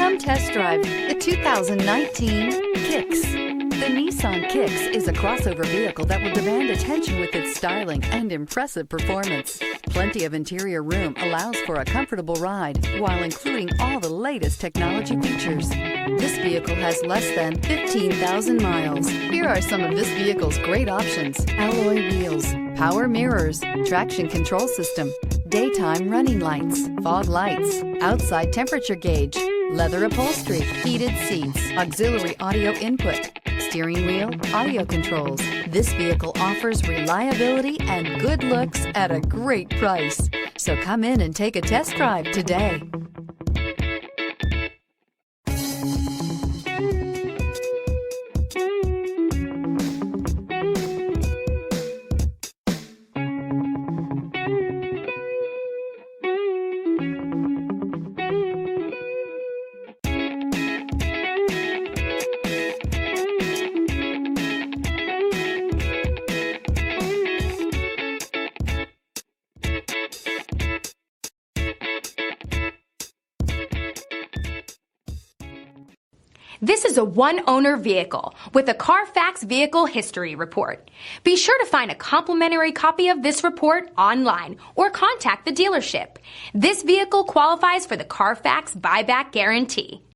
Come test drive the 2019 Kicks. The Nissan Kicks is a crossover vehicle that will demand attention with its styling and impressive performance. Plenty of interior room allows for a comfortable ride while including all the latest technology features. This vehicle has less than 15,000 miles. Here are some of this vehicle's great options: alloy wheels, power mirrors, traction control system, daytime running lights, fog lights, outside temperature gauge, leather upholstery, heated seats, auxiliary audio input, steering wheel audio controls. This vehicle offers reliability and good looks at a great price. So come in and take a test drive today. This is a one-owner vehicle with a Carfax Vehicle History Report. Be sure to find a complimentary copy of this report online or contact the dealership. This vehicle qualifies for the Carfax Buyback Guarantee.